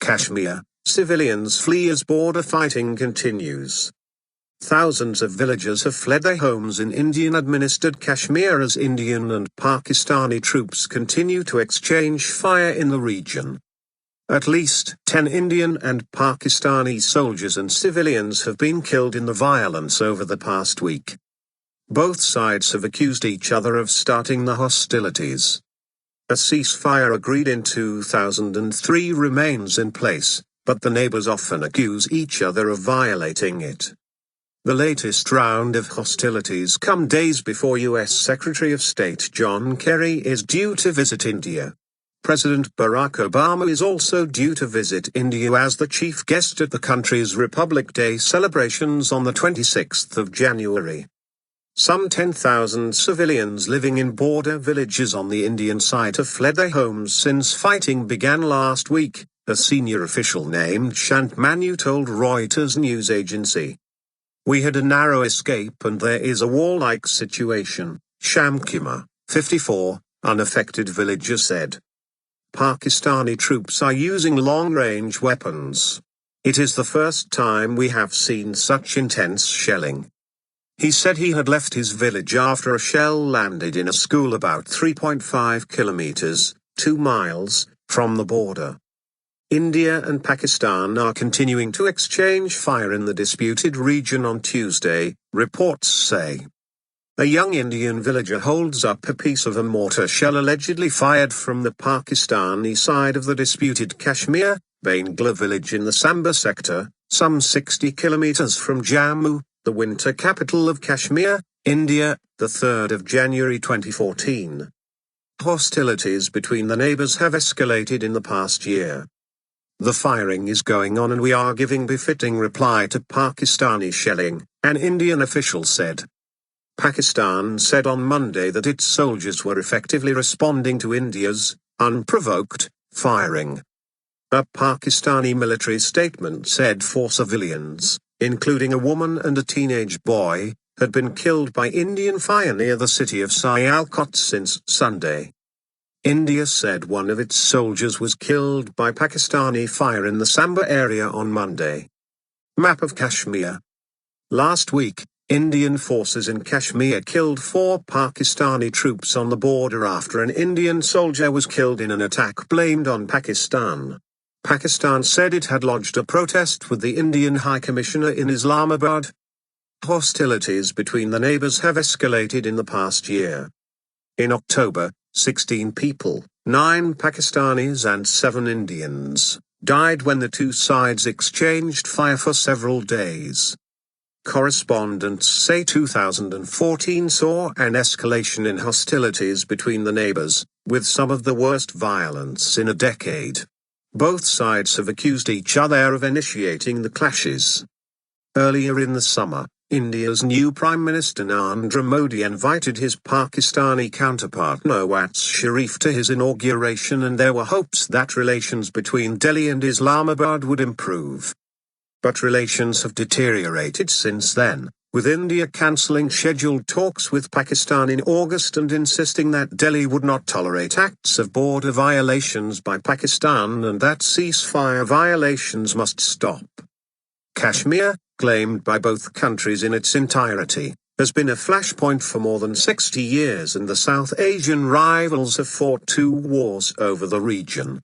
Kashmir, civilians flee as border fighting continues. Thousands of villagers have fled their homes in Indian-administered Kashmir as Indian and Pakistani troops continue to exchange fire in the region. At least 10 Indian and Pakistani soldiers and civilians have been killed in the violence over the past week. Both sides have accused each other of starting the hostilities. A ceasefire agreed in 2003 remains in place, but the neighbours often accuse each other of violating it. The latest round of hostilities come days before U.S. Secretary of State John Kerry is due to visit India. President Barack Obama is also due to visit India as the chief guest at the country's Republic Day celebrations on the 26th of January. Some 10,000 civilians living in border villages on the Indian side have fled their homes since fighting began last week, a senior official named Shantmanu told Reuters news agency. "We had a narrow escape and there is a war-like situation," Shantmanu, 54, unaffected villager said. Pakistani troops are using long-range weapons. "It is the first time we have seen such intense shelling." He said he had left his village after a shell landed in a school about 3.5 kilometers, 2 miles, from the border. India and Pakistan are continuing to exchange fire in the disputed region on Tuesday, reports say. A young Indian villager holds up a piece of a mortar shell allegedly fired from the Pakistani side of the disputed Kashmir, Bangla village in the Samba sector, some 60 kilometers from Jammu, the winter capital of Kashmir, India, the 3rd of January 2014. Hostilities between the neighbours have escalated in the past year. "The firing is going on and we are giving befitting reply to Pakistani shelling," an Indian official said. Pakistan said on Monday that its soldiers were effectively responding to India's unprovoked firing. A Pakistani military statement said 4 civilians, including a woman and a teenage boy, had been killed by Indian fire near the city of Sialkot since Sunday. India said one of its soldiers was killed by Pakistani fire in the Samba area on Monday. Map of Kashmir. Last week, Indian forces in Kashmir killed 4 Pakistani troops on the border after an Indian soldier was killed in an attack blamed on Pakistan. Pakistan said it had lodged a protest with the Indian High Commissioner in Islamabad. Hostilities between the neighbours have escalated in the past year. In October, 16 people, 9 Pakistanis and 7 Indians, died when the two sides exchanged fire for several days. Correspondents say 2014 saw an escalation in hostilities between the neighbours, with some of the worst violence in a decade. Both sides have accused each other of initiating the clashes. Earlier in the summer, India's new Prime Minister Narendra Modi invited his Pakistani counterpart Nawaz Sharif to his inauguration, and there were hopes that relations between Delhi and Islamabad would improve. But relations have deteriorated since then, with India cancelling scheduled talks with Pakistan in August and insisting that Delhi would not tolerate acts of border violations by Pakistan and that ceasefire violations must stop. Kashmir, claimed by both countries in its entirety, has been a flashpoint for more than 60 years, and the South Asian rivals have fought 2 wars over the region.